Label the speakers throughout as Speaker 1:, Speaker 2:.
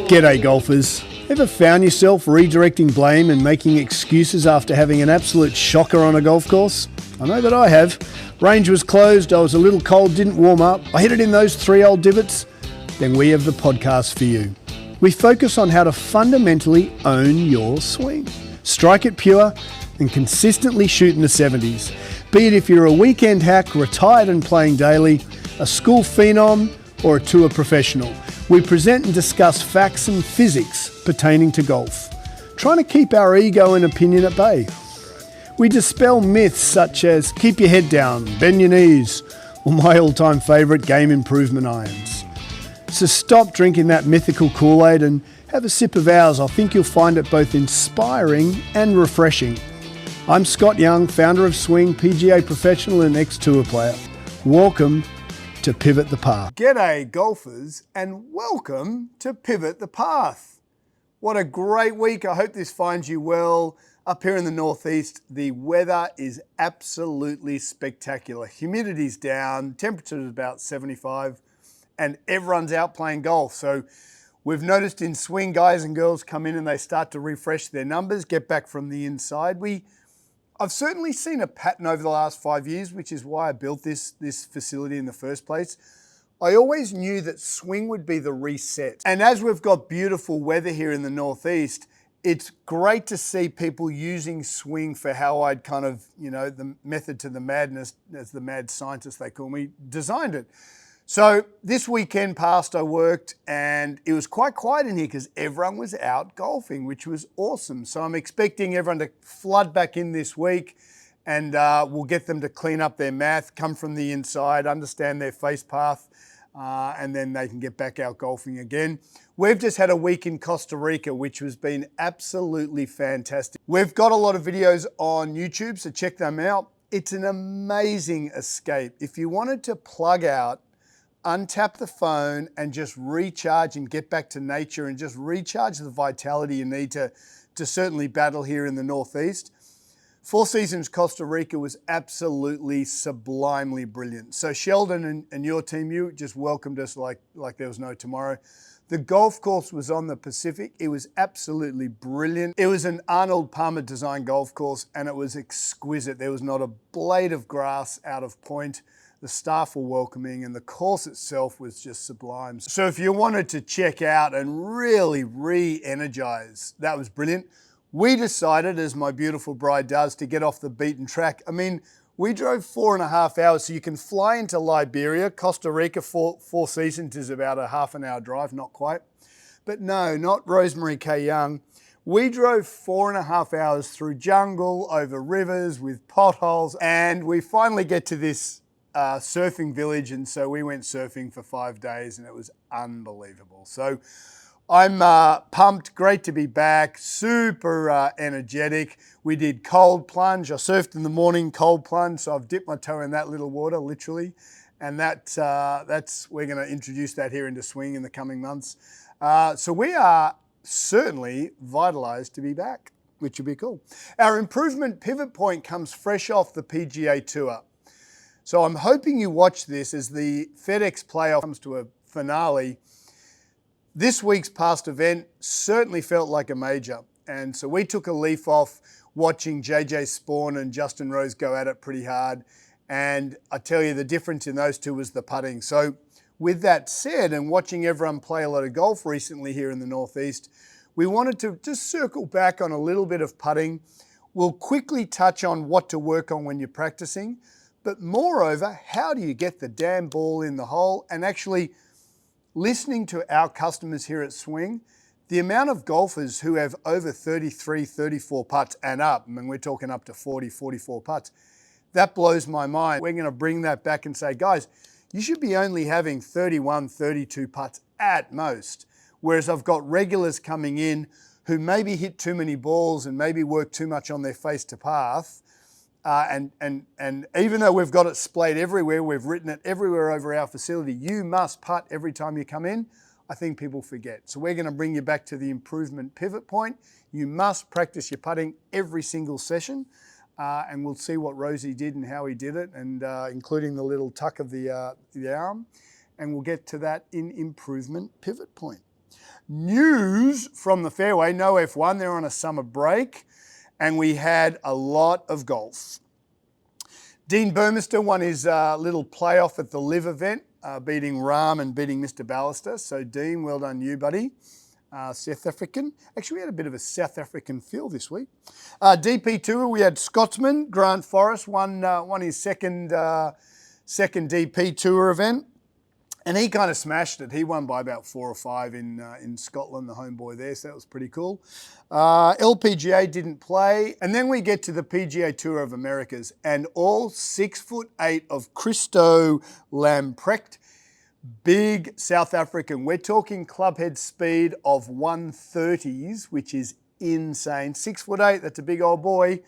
Speaker 1: G'day golfers. Ever found yourself redirecting blame and making excuses after having an absolute shocker on a golf course? I know that I have. Range was closed, I was a little cold, didn't warm up, I hit it in those 3 old divots. Then we have the podcast for you. We focus on how to fundamentally own your swing. Strike it pure and consistently shoot in the 70s. Be it if you're a weekend hack, retired and playing daily, a school phenom or a tour professional. We present and discuss facts and physics pertaining to golf, trying to keep our ego and opinion at bay. We dispel myths such as keep your head down, bend your knees, or my all-time favourite, game improvement irons. So stop drinking that mythical Kool-Aid and have a sip of ours. I think you'll find it both inspiring and refreshing. I'm Scott Young, founder of Swing, PGA professional and ex-tour player. Welcome to Pivot the Path. G'day golfers and welcome to Pivot the Path. What a great week. I hope this finds you well. Up here in the Northeast, the weather is absolutely spectacular. Humidity's down, temperature is about 75 and everyone's out playing golf. So we've noticed in swing, guys and girls come in and they start to refresh their numbers, get back from the inside. I've certainly seen a pattern over the last 5 years, which is why I built this facility in the first place. I always knew that swing would be the reset. And as we've got beautiful weather here in the Northeast, it's great to see people using swing for how I'd kind of, the method to the madness, as the mad scientist they call me, designed it. So this weekend past I worked and it was quite quiet in here because everyone was out golfing, which was awesome. So I'm expecting everyone to flood back in this week and we'll get them to clean up their math, come from the inside, understand their face path, and then they can get back out golfing again. We've just had a week in Costa Rica, which has been absolutely fantastic. We've got a lot of videos on YouTube, so check them out. It's an amazing escape. If you wanted to plug out, untap the phone and just recharge and get back to nature and just recharge the vitality you need to certainly battle here in the Northeast. Four Seasons Costa Rica was absolutely sublimely brilliant. So Sheldon and your team, you just welcomed us like there was no tomorrow. The golf course was on the Pacific. It was absolutely brilliant. It was an Arnold Palmer designed golf course and it was exquisite. There was not a blade of grass out of point. The staff were welcoming and the course itself was just sublime. So if you wanted to check out and really re-energize, that was brilliant. We decided, as my beautiful bride does, to get off the beaten track. I mean, we drove 4.5 hours, so you can fly into Liberia. Costa Rica, Four Seasons is about a half an hour drive, not quite. But no, not Rosemary K. Young. We drove 4.5 hours through jungle, over rivers with potholes, and we finally get to this surfing village, and so we went surfing for 5 days and it was unbelievable. So I'm pumped, great to be back, super energetic. We did cold plunge. I surfed in the morning, cold plunge, so I've dipped my toe in that little water, literally, and that's we're going to introduce that here into swing in the coming months. So we are certainly vitalized to be back, which will be cool. Our improvement pivot point comes fresh off the PGA Tour. So I'm hoping you watch this as the FedEx playoff comes to a finale. This week's past event certainly felt like a major. And so we took a leaf off watching JJ Spawn and Justin Rose go at it pretty hard. And I tell you, the difference in those two was the putting. So with that said, and watching everyone play a lot of golf recently here in the Northeast, we wanted to just circle back on a little bit of putting. We'll quickly touch on what to work on when you're practicing. But moreover, how do you get the damn ball in the hole? And actually, listening to our customers here at Swing, the amount of golfers who have over 33, 34 putts and up, I mean, we're talking up to 40, 44 putts, that blows my mind. We're going to bring that back and say, guys, you should be only having 31, 32 putts at most. Whereas I've got regulars coming in who maybe hit too many balls and maybe work too much on their face to path. And even though we've got it splayed everywhere, we've written it everywhere over our facility, you must putt every time you come in, I think people forget. So we're going to bring you back to the improvement pivot point. You must practice your putting every single session, and we'll see what Rosie did and how he did it, and including the little tuck of the arm, and we'll get to that in improvement pivot point. News from the fairway, no F1, they're on a summer break, and we had a lot of golf. Dean Burmester won his little playoff at the LIV event, beating Rahm and beating Mr. Ballister. So Dean, well done you, buddy. South African. Actually, we had a bit of a South African feel this week. DP Tour, we had Scotsman, Grant Forrest, won his second DP Tour event. And he kind of smashed it. He won by about 4 or 5 in Scotland, the homeboy there, so that was pretty cool. LPGA didn't play. And then we get to the PGA Tour of Americas, and all 6'8" of Christo Lamprecht, big South African. We're talking clubhead speed of 130s, which is insane. 6'8", that's a big old boy.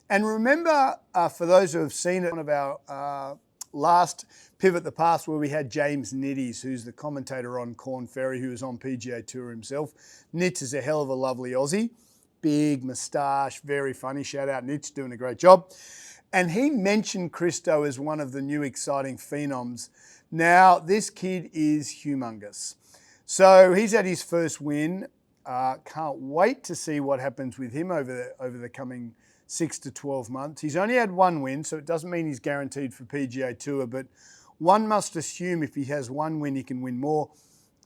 Speaker 1: And remember, for those who have seen it, one of our last Pivot the Past, where we had James Nitties, who's the commentator on Korn Ferry, who was on PGA Tour himself. Nitz is a hell of a lovely Aussie. Big moustache, very funny. Shout out Nitz, doing a great job. And he mentioned Christo as one of the new exciting phenoms. Now, this kid is humongous. So he's at his first win. Can't wait to see what happens with him over the coming 6 to 12 months. He's only had 1 win, so it doesn't mean he's guaranteed for PGA Tour, but one must assume if he has 1 win, he can win more.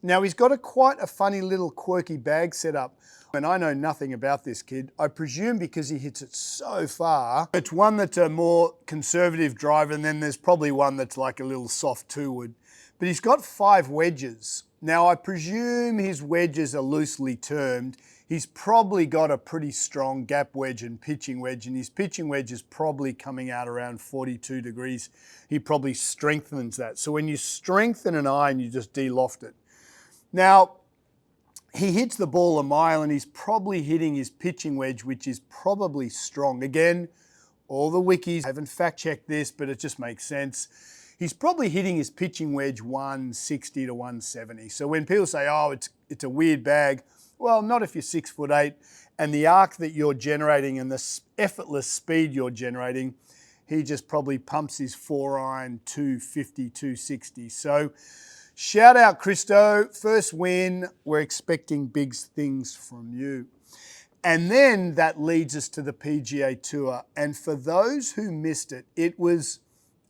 Speaker 1: Now, he's got quite a funny little quirky bag set up, and I know nothing about this kid. I presume because he hits it so far, it's one that's a more conservative driver, and then there's probably one that's like a little soft 2-wood. But he's got 5 wedges. Now, I presume his wedges are loosely termed. He's probably got a pretty strong gap wedge and pitching wedge, and his pitching wedge is probably coming out around 42 degrees. He probably strengthens that. So when you strengthen an iron, you just de-loft it. Now, he hits the ball a mile, and he's probably hitting his pitching wedge, which is probably strong. Again, all the wikis, I haven't fact-checked this, but it just makes sense. He's probably hitting his pitching wedge 160 to 170. So when people say, oh, it's a weird bag, well, not if you're 6'8", and the arc that you're generating and the effortless speed you're generating, he just probably pumps his 4-iron 250, 260. So shout out Christo, first win. We're expecting big things from you. And then that leads us to the PGA Tour. And for those who missed it, it was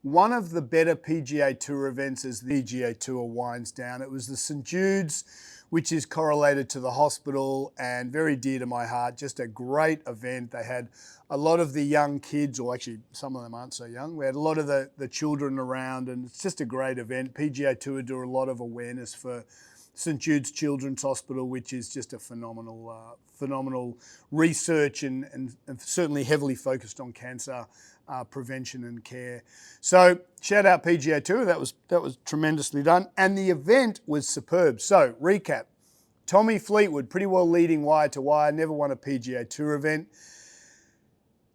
Speaker 1: one of the better PGA Tour events as the PGA Tour winds down. It was the St. Jude's, which is correlated to the hospital and very dear to my heart. Just a great event. They had a lot of the young kids, or actually some of them aren't so young. We had a lot of the children around, and it's just a great event. PGA Tour do a lot of awareness for St. Jude's Children's Hospital, which is just a phenomenal research and certainly heavily focused on cancer prevention and care. So shout out PGA Tour, that was tremendously done. And the event was superb. So recap, Tommy Fleetwood, pretty well leading wire to wire, never won a PGA Tour event.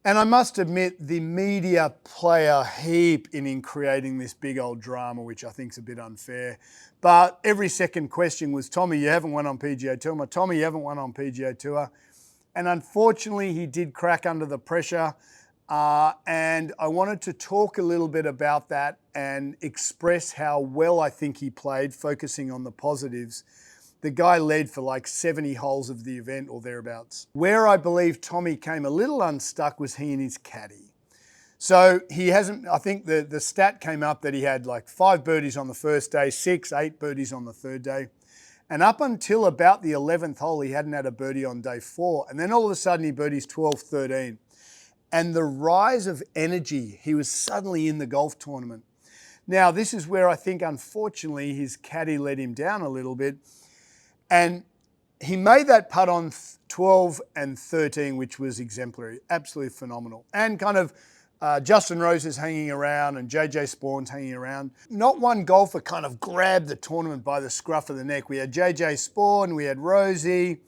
Speaker 1: And I must admit, the media play a heap in creating this big old drama, which I think is a bit unfair. But every second question was, Tommy, you haven't won on PGA Tour. Tommy, you haven't won on PGA Tour. And unfortunately, he did crack under the pressure. And I wanted to talk a little bit about that and express how well I think he played, focusing on the positives. The guy led for like 70 holes of the event or thereabouts. Where I believe Tommy came a little unstuck was he and his caddy. So he hasn't, I think the stat came up that he had like 5 birdies on the first day, 6, 8 birdies on the third day. And up until about the 11th hole, he hadn't had a birdie on day 4. And then all of a sudden he birdies 12, 13. And the rise of energy, he was suddenly in the golf tournament. Now, this is where I think, unfortunately, his caddy let him down a little bit. And he made that putt on 12 and 13, which was exemplary, absolutely phenomenal. And kind of Justin Rose is hanging around and JJ Spawn's hanging around. Not one golfer kind of grabbed the tournament by the scruff of the neck. We had JJ Spawn, we had Rosie,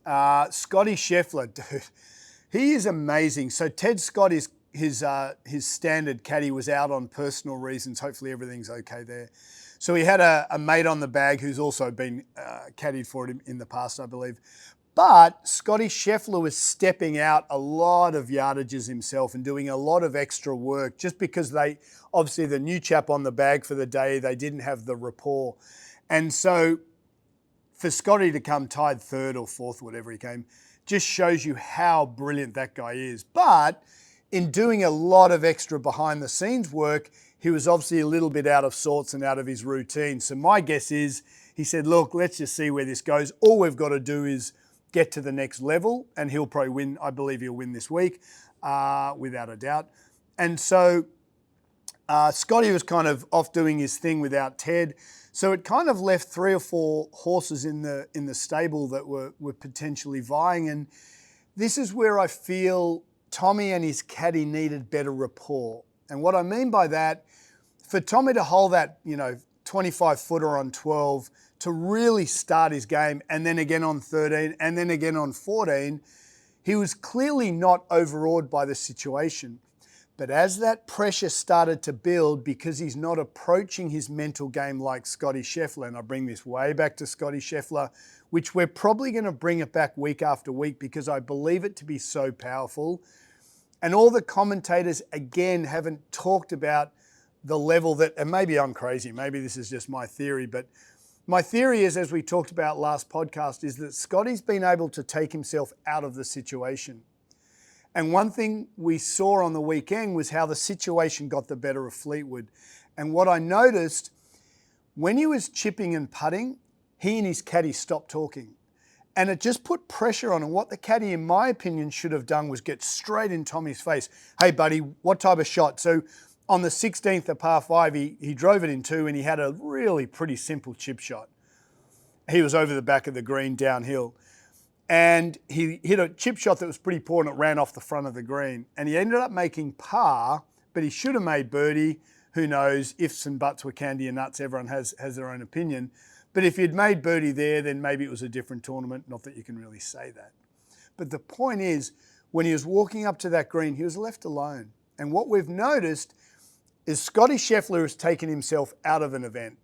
Speaker 1: Scotty Scheffler, dude. He is amazing. So Ted Scott, his standard caddy, was out on personal reasons. Hopefully everything's okay there. So he had a mate on the bag who's also been caddied for him in the past, I believe. But Scotty Scheffler was stepping out a lot of yardages himself and doing a lot of extra work just because they, obviously the new chap on the bag for the day, they didn't have the rapport. And so for Scotty to come tied third or fourth, whatever he came, just shows you how brilliant that guy is. But in doing a lot of extra behind the scenes work, he was obviously a little bit out of sorts and out of his routine. So my guess is he said, look, let's just see where this goes. All we've got to do is get to the next level, and he'll probably win. I believe he'll win this week, without a doubt. And so Scotty was kind of off doing his thing without Ted. So it kind of left 3 or 4 horses in the stable that were potentially vying. And this is where I feel Tommy and his caddy needed better rapport. And what I mean by that, for Tommy to hold that, 25-footer on 12 to really start his game, and then again on 13, and then again on 14, he was clearly not overawed by the situation. But as that pressure started to build, because he's not approaching his mental game like Scotty Scheffler, and I bring this way back to Scotty Scheffler, which we're probably going to bring it back week after week because I believe it to be so powerful. And all the commentators, again, haven't talked about the level that, and maybe I'm crazy, maybe this is just my theory, but my theory is, as we talked about last podcast, is that Scotty's been able to take himself out of the situation. And one thing we saw on the weekend was how the situation got the better of Fleetwood. And what I noticed, when he was chipping and putting, he and his caddy stopped talking. And it just put pressure on him. What the caddy, in my opinion, should have done was get straight in Tommy's face. Hey, buddy, what type of shot? So on the 16th of par 5, he drove it in 2 and he had a really pretty simple chip shot. He was over the back of the green downhill. And he hit a chip shot that was pretty poor and it ran off the front of the green. And he ended up making par, but he should have made birdie. Who knows? Ifs and buts were candy and nuts. Everyone has their own opinion. But if he'd made birdie there, then maybe it was a different tournament. Not that you can really say that. But the point is, when he was walking up to that green, he was left alone. And what we've noticed is Scotty Scheffler has taken himself out of an event.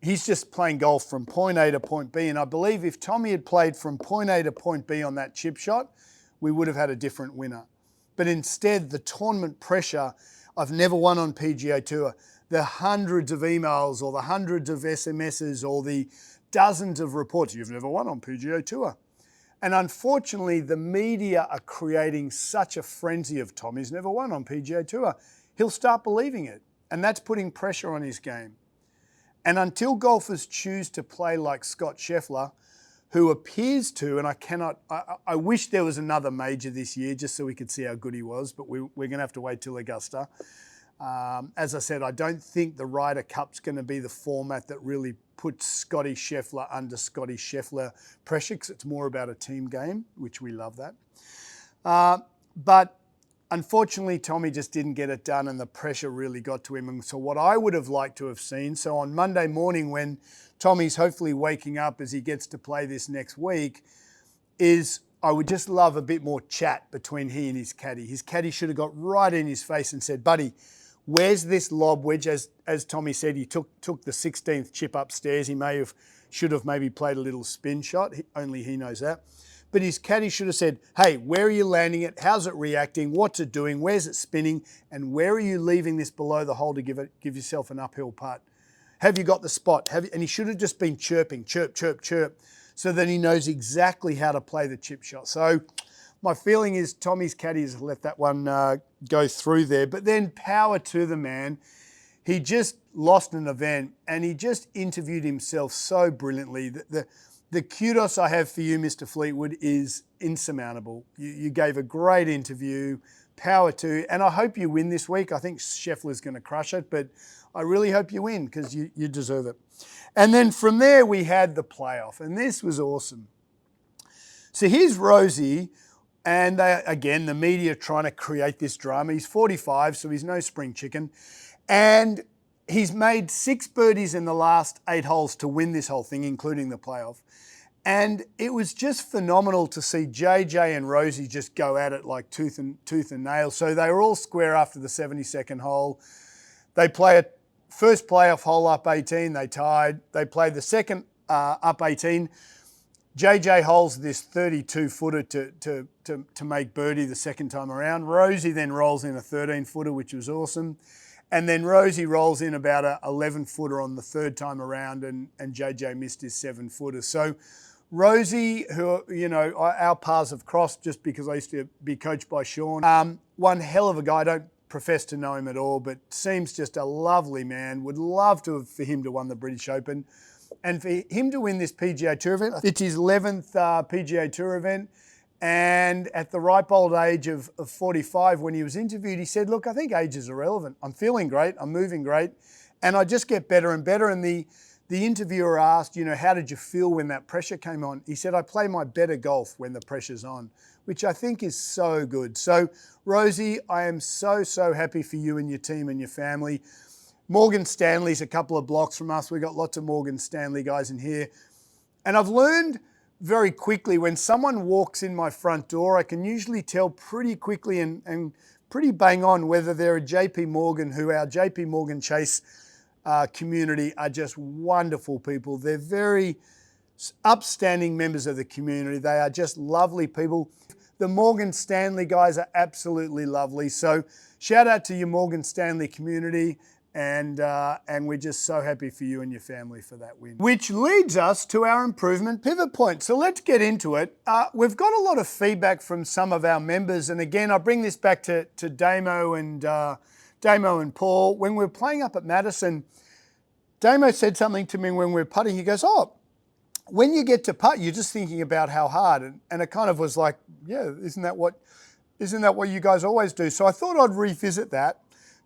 Speaker 1: He's just playing golf from point A to point B. And I believe if Tommy had played from point A to point B on that chip shot, we would have had a different winner. But instead, the tournament pressure, I've never won on PGA Tour, the hundreds of emails or the hundreds of SMSs or the dozens of reports, you've never won on PGA Tour. And unfortunately, the media are creating such a frenzy of Tommy's never won on PGA Tour. He'll start believing it. And that's putting pressure on his game. And until golfers choose to play like Scott Scheffler, who appears to, and I wish there was another major this year just so we could see how good he was, but we're going to have to wait till Augusta. As I said, I don't think the Ryder Cup's going to be the format that really puts Scotty Scheffler under Scotty Scheffler pressure, because it's more about a team game, which we love that. But unfortunately, Tommy just didn't get it done and the pressure really got to him. And so what I would have liked to have seen, so on Monday morning when Tommy's hopefully waking up as he gets to play this next week, is I would just love a bit more chat between he and his caddy. His caddy should have got right in his face and said, buddy, where's this lob wedge? As Tommy said, he took the 16th chip upstairs. He should have maybe played a little spin shot. Only he knows that. But his caddy should have said, hey, where are you landing it? How's it reacting? What's it doing? Where's it spinning? And where are you leaving this below the hole to give yourself an uphill putt? Have you got the spot? And he should have just been chirping, chirp, chirp, chirp, so that he knows exactly how to play the chip shot. So my feeling is Tommy's caddies let that one go through there. But then power to the man. He just lost an event and he just interviewed himself so brilliantly. The kudos I have for you, Mr. Fleetwood, is insurmountable. You gave a great interview, power to, and I hope you win this week. I think Scheffler's going to crush it, but I really hope you win because you deserve it. And then from there, we had the playoff, and this was awesome. So here's Rosie, and again, the media trying to create this drama. He's 45, so he's no spring chicken, and he's made 6 birdies in the last 8 holes to win this whole thing, including the playoff. And it was just phenomenal to see JJ and Rosie just go at it like tooth and nail. So they were all square after the 72nd hole. They play a first playoff hole up 18, they tied. They played the second up 18. JJ holes this 32-footer to make birdie the second time around. Rosie then rolls in a 13-footer, which was awesome. And then Rosie rolls in about a 11-footer on the third time around, and JJ missed his 7-footer. So Rosie, who, you know, our paths have crossed just because I used to be coached by Sean. One hell of a guy. I don't profess to know him at all, but seems just a lovely man. Would love for him to win the British Open. And for him to win this PGA Tour event, it's his 11th PGA Tour event. And at the ripe old age of 45, when he was interviewed, he said, look, I think age is irrelevant. I'm feeling great. I'm moving great. And I just get better and better. And the interviewer asked, you know, how did you feel when that pressure came on? He said, I play my better golf when the pressure's on, which I think is so good. So, Rosie, I am so, so happy for you and your team and your family. Morgan Stanley's a couple of blocks from us. We've got lots of Morgan Stanley guys in here. And I've learned very quickly, when someone walks in my front door, I can usually tell pretty quickly and pretty bang on whether they're a JP Morgan, who our JP Morgan Chase community are just wonderful people. They're very upstanding members of the community. They are just lovely people. The Morgan Stanley guys are absolutely lovely. So shout out to your Morgan Stanley community. And we're just so happy for you and your family for that win. Which leads us to our improvement pivot point. So let's get into it. We've got a lot of feedback from some of our members. And again, I bring this back to Damo and Paul. When we were playing up at Madison, Damo said something to me when we were putting. He goes, oh, when you get to putt, you're just thinking about how hard. And it kind of was like, yeah, isn't that what you guys always do? So I thought I'd revisit that.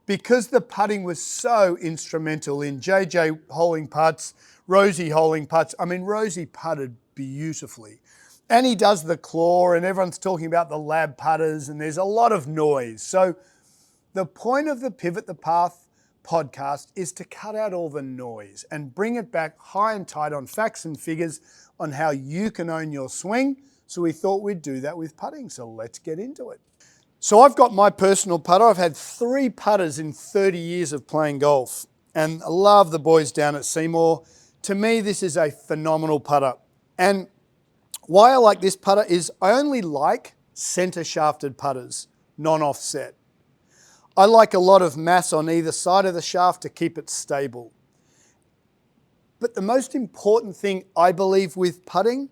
Speaker 1: Because the putting was so instrumental in JJ holing putts, Rosie holing putts. I mean, Rosie putted beautifully. And he does the claw, and everyone's talking about the lab putters, and there's a lot of noise. So the point of the Pivot the Path podcast is to cut out all the noise and bring it back high and tight on facts and figures on how you can own your swing. So we thought we'd do that with putting. So let's get into it. So I've got my personal putter. I've had 3 putters in 30 years of playing golf, and I love the boys down at Seymour. To me, this is a phenomenal putter. And why I like this putter is I only like center shafted putters, non-offset. I like a lot of mass on either side of the shaft to keep it stable. But the most important thing I believe with putting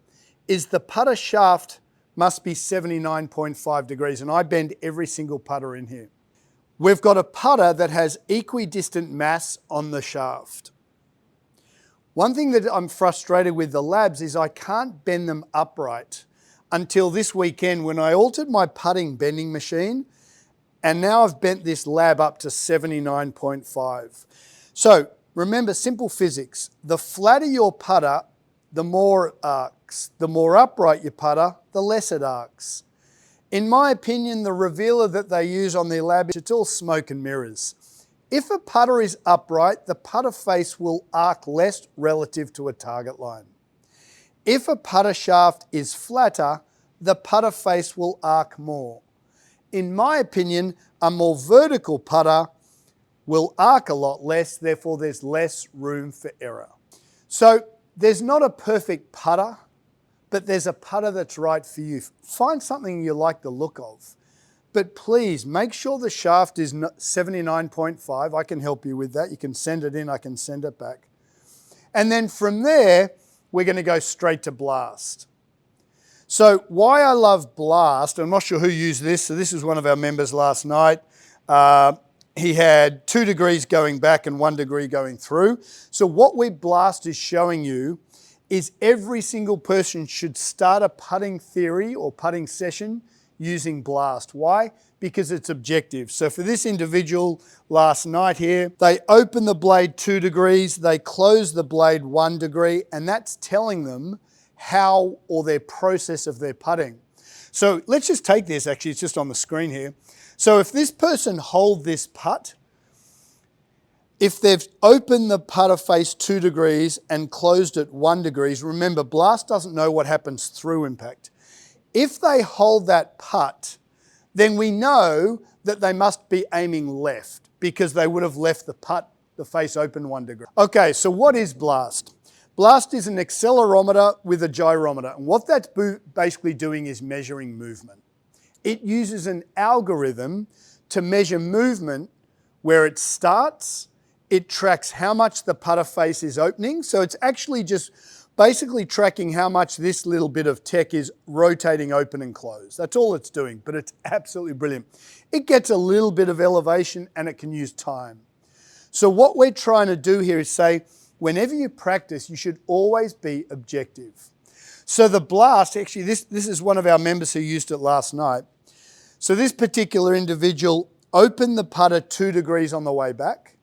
Speaker 1: is the putter shaft must be 79.5 degrees, and I bend every single putter in here. We've got a putter that has equidistant mass on the shaft. One thing that I'm frustrated with the labs is I can't bend them upright until this weekend when I altered my putting bending machine, and now I've bent this lab up to 79.5. So remember, simple physics. The flatter your putter, the more it arcs. The more upright your putter, the less it arcs. In my opinion, the revealer that they use on their lab, it's all smoke and mirrors. If a putter is upright, the putter face will arc less relative to a target line. If a putter shaft is flatter, the putter face will arc more. In my opinion, a more vertical putter will arc a lot less, therefore there's less room for error. So there's not a perfect putter, but there's a putter that's right for you. Find something you like the look of. But please make sure the shaft is 79.5. I can help you with that. You can send it in, I can send it back. And then from there, we're going to go straight to blast. So why I love blast, I'm not sure who used this. So this is one of our members last night. He had 2 degrees going back and 1 degree going through. So what blast is showing you is every single person should start a putting theory or putting session using blast. Why? Because it's objective. So for this individual last night here, they open the blade 2 degrees, they close the blade 1 degree, and that's telling them how or their process of their putting. So let's just take this, actually, it's just on the screen here. So if this person hold this putt, if they've opened the putter face 2 degrees and closed it 1 degree, remember, blast doesn't know what happens through impact. If they hold that putt, then we know that they must be aiming left because they would have left the face open 1 degree. Okay, so what is blast? Blast is an accelerometer with a gyrometer. And what that's basically doing is measuring movement. It uses an algorithm to measure movement where it starts, it tracks how much the putter face is opening. So it's actually just basically tracking how much this little bit of tech is rotating open and close. That's all it's doing, but it's absolutely brilliant. It gets a little bit of elevation and it can use time. So what we're trying to do here is say, whenever you practice, you should always be objective. So the blast, actually this is one of our members who used it last night. So this particular individual opened the putter 2 degrees on the way back.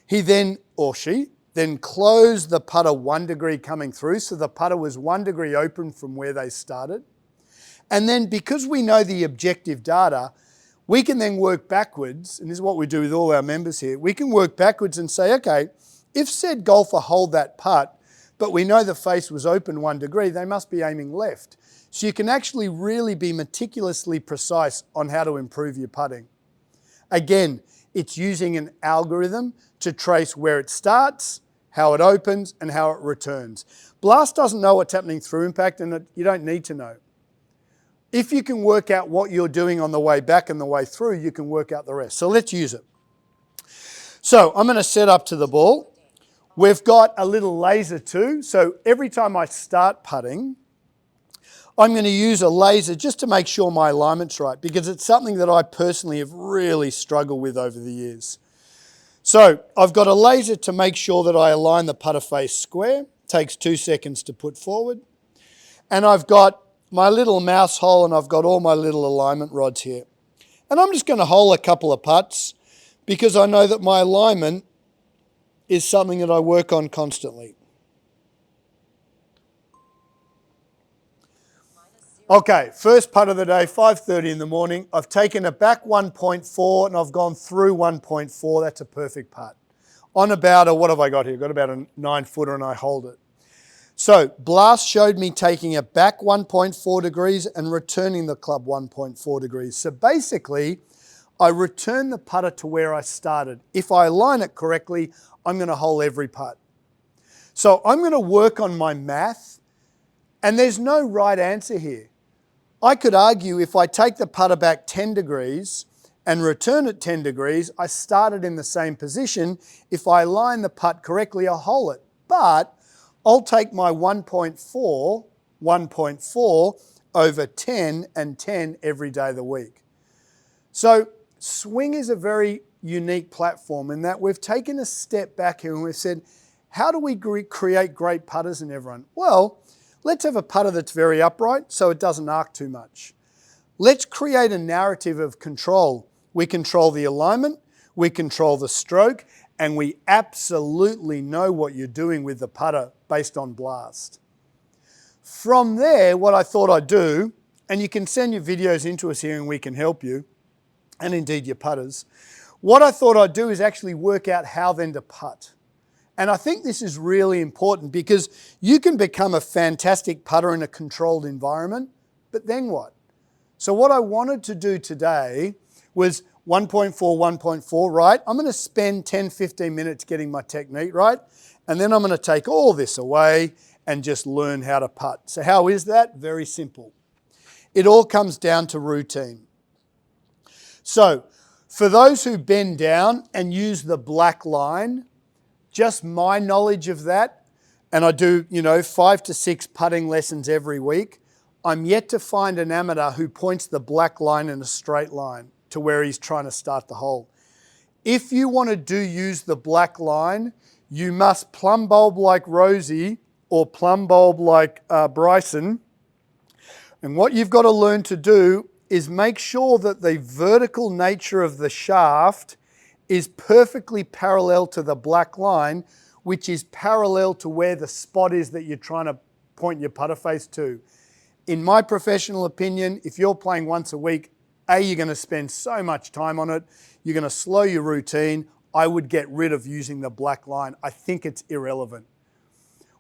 Speaker 1: He then, or she, then closed the putter 1 degree coming through. So the putter was 1 degree open from where they started. And then because we know the objective data, we can then work backwards, and this is what we do with all our members here. We can work backwards and say, okay, if said golfer hold that putt, but we know the face was open 1 degree, they must be aiming left. So you can actually really be meticulously precise on how to improve your putting. Again, it's using an algorithm to trace where it starts, how it opens, and how it returns. Blast doesn't know what's happening through impact, and you don't need to know. If you can work out what you're doing on the way back and the way through, you can work out the rest. So let's use it. So I'm going to set up to the ball. We've got a little laser too. So every time I start putting, I'm going to use a laser just to make sure my alignment's right, because it's something that I personally have really struggled with over the years. So I've got a laser to make sure that I align the putter face square. Takes 2 seconds to put forward. And I've got my little mouse hole and I've got all my little alignment rods here. And I'm just going to hole a couple of putts because I know that my alignment is something that I work on constantly. Okay, first putt of the day, 5:30 in the morning. I've taken a back 1.4 and I've gone through 1.4. That's a perfect putt. On about what have I got here? I've got about a 9-footer and I hold it. So Blast showed me taking a back 1.4 degrees and returning the club 1.4 degrees. So basically, I return the putter to where I started. If I align it correctly, I'm going to hole every putt. So I'm going to work on my math, and there's no right answer here. I could argue if I take the putter back 10 degrees and return it 10 degrees, I started in the same position. If I align the putt correctly, I'll hole it. But I'll take my 1.4 over 10 and 10 every day of the week. So Swing is a very unique platform in that we've taken a step back here and we've said, how do we create great putters in everyone? Well, let's have a putter that's very upright so it doesn't arc too much. Let's create a narrative of control. We control the alignment, we control the stroke, and we absolutely know what you're doing with the putter based on Blast. From there, what I thought I'd do, and you can send your videos into us here and we can help you, and indeed your putters. What I thought I'd do is actually work out how then to putt. And I think this is really important because you can become a fantastic putter in a controlled environment, but then what? So what I wanted to do today was 1.4, 1.4, right? I'm going to spend 10, 15 minutes getting my technique right, and then I'm going to take all this away and just learn how to putt. So how is that? Very simple. It all comes down to routine. So for those who bend down and use the black line, just my knowledge of that, and I do, 5 to 6 putting lessons every week, I'm yet to find an amateur who points the black line in a straight line to where he's trying to start the hole. If you want to use the black line, you must plumb bulb like Rosie or plumb bulb like Bryson. And what you've got to learn to do is make sure that the vertical nature of the shaft is perfectly parallel to the black line, which is parallel to where the spot is that you're trying to point your putter face to. In my professional opinion, if you're playing once a week, you're going to spend so much time on it. You're going to slow your routine. I would get rid of using the black line. I think it's irrelevant.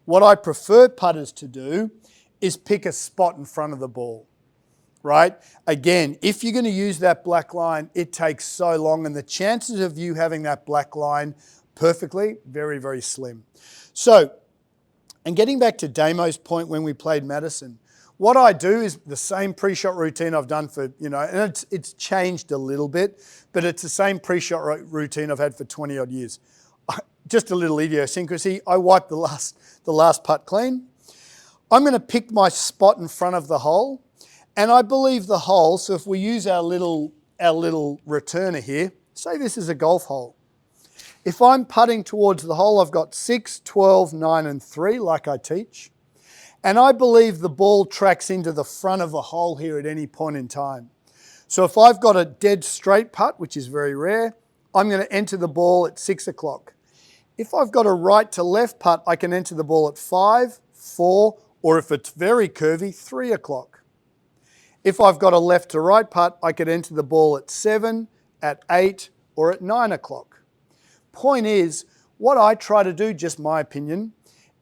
Speaker 1: What I prefer putters to do is pick a spot in front of the ball. Right? Again, if you're going to use that black line, it takes so long, and the chances of you having that black line perfectly, very, very slim. So, and getting back to Damo's point when we played Madison, What I do is the same pre-shot routine I've done for, and it's changed a little bit, but it's the same pre-shot routine I've had for 20 odd years. Just a little idiosyncrasy. I wipe the last putt clean. I'm going to pick my spot in front of the hole, and I believe the hole, so if we use our little returner here, say this is a golf hole. If I'm putting towards the hole, I've got 6, 12, 9 and 3 like I teach. And I believe the ball tracks into the front of a hole here at any point in time. So if I've got a dead straight putt, which is very rare, I'm going to enter the ball at 6 o'clock. If I've got a right to left putt, I can enter the ball at 5, 4, or if it's very curvy, 3 o'clock. If I've got a left to right putt, I could enter the ball at 7, at 8, or at 9 o'clock. Point is, what I try to do, just my opinion,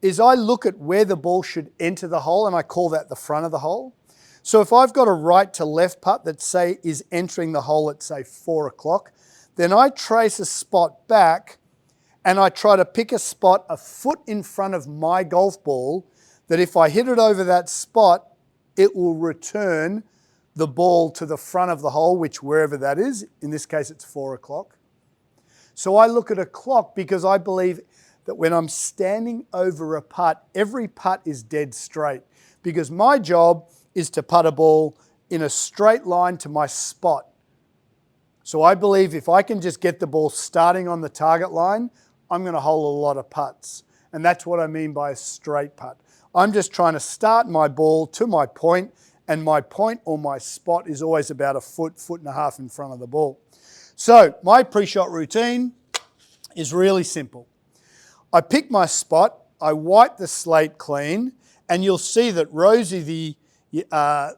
Speaker 1: is I look at where the ball should enter the hole, and I call that the front of the hole. So if I've got a right to left putt that, say, is entering the hole at, say, 4 o'clock, then I trace a spot back and I try to pick a spot a foot in front of my golf ball that if I hit it over that spot, it will return the ball to the front of the hole, which wherever that is, in this case it's 4 o'clock. So I look at a clock because I believe that when I'm standing over a putt, every putt is dead straight because my job is to putt a ball in a straight line to my spot. So I believe if I can just get the ball starting on the target line, I'm going to hole a lot of putts. And that's what I mean by a straight putt. I'm just trying to start my ball to my point, and my point or my spot is always about a foot, foot and a half in front of the ball. So my pre-shot routine is really simple. I pick my spot, I wipe the slate clean, and you'll see that Rosie,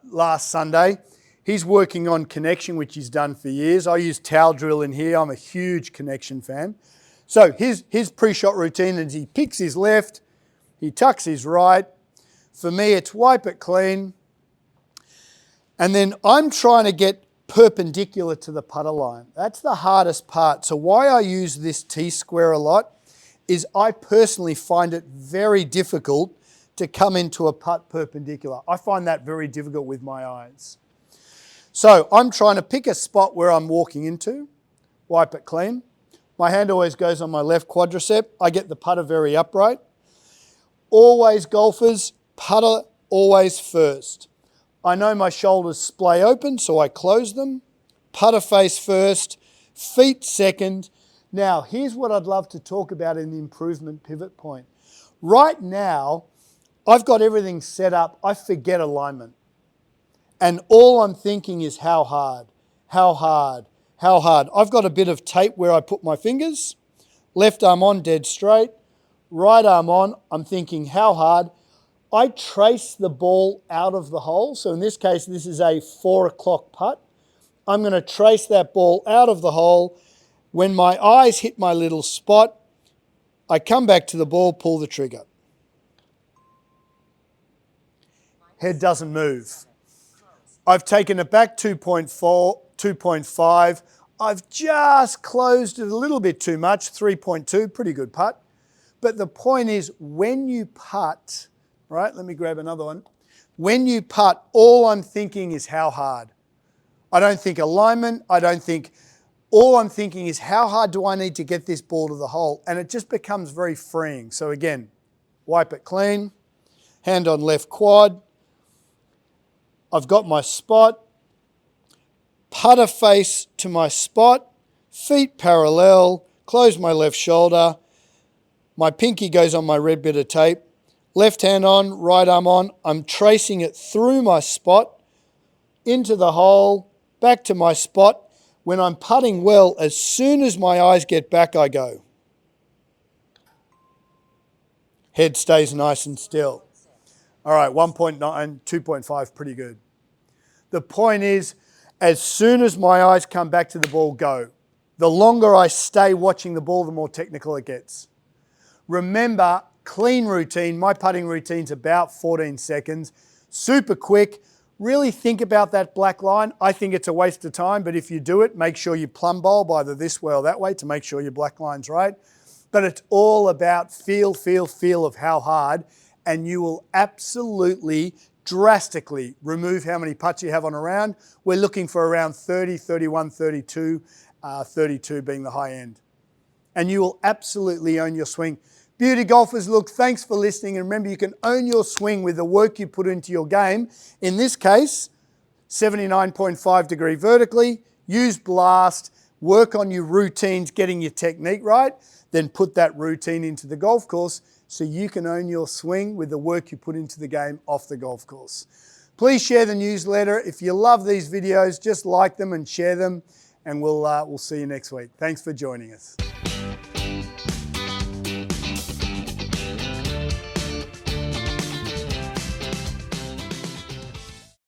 Speaker 1: last Sunday, he's working on connection, which he's done for years. I use towel drill in here. I'm a huge connection fan. So his pre-shot routine is he picks his left, he tucks his right. For me, it's wipe it clean. And then I'm trying to get perpendicular to the putter line. That's the hardest part. So why I use this T-square a lot is I personally find it very difficult to come into a putt perpendicular. I find that very difficult with my eyes. So I'm trying to pick a spot where I'm walking into, wipe it clean. My hand always goes on my left quadricep. I get the putter very upright. Always golfers, putter always first. I know my shoulders splay open, so I close them. Putter face first, feet second. Now, here's what I'd love to talk about in the improvement pivot point. Right now, I've got everything set up. I forget alignment. And all I'm thinking is how hard, how hard, how hard. I've got a bit of tape where I put my fingers. Left arm on, dead straight. Right arm on, I'm thinking how hard. I trace the ball out of the hole. So in this case, this is a 4 o'clock putt. I'm going to trace that ball out of the hole. When my eyes hit my little spot, I come back to the ball, pull the trigger. Head doesn't move. I've taken it back 2.4, 2.5. I've just closed it a little bit too much, 3.2, pretty good putt. But the point is, when you putt, right, let me grab another one. When you putt, all I'm thinking is how hard. I don't think alignment, all I'm thinking is how hard do I need to get this ball to the hole? And it just becomes very freeing. So again, wipe it clean, hand on left quad. I've got my spot, putter face to my spot, feet parallel, close my left shoulder. My pinky goes on my red bit of tape. Left hand on, right arm on. I'm tracing it through my spot, into the hole, back to my spot. When I'm putting well, as soon as my eyes get back, I go. Head stays nice and still. All right, 1.9, 2.5, pretty good. The point is, as soon as my eyes come back to the ball, go. The longer I stay watching the ball, the more technical it gets. Remember, clean routine, my putting routine's about 14 seconds. Super quick. Really think about that black line. I think it's a waste of time, but if you do it, make sure you plumb bowl either this way or that way to make sure your black line's right. But it's all about feel of how hard, and you will absolutely drastically remove how many putts you have on a round. We're looking for around 30, 31, 32, 32 being the high end. And you will absolutely own your swing. Beauty golfers, look, thanks for listening. And remember, you can own your swing with the work you put into your game. In this case, 79.5 degree vertically, use blast, work on your routines, getting your technique right, then put that routine into the golf course so you can own your swing with the work you put into the game off the golf course. Please share the newsletter. If you love these videos, just like them and share them, and we'll see you next week. Thanks for joining us.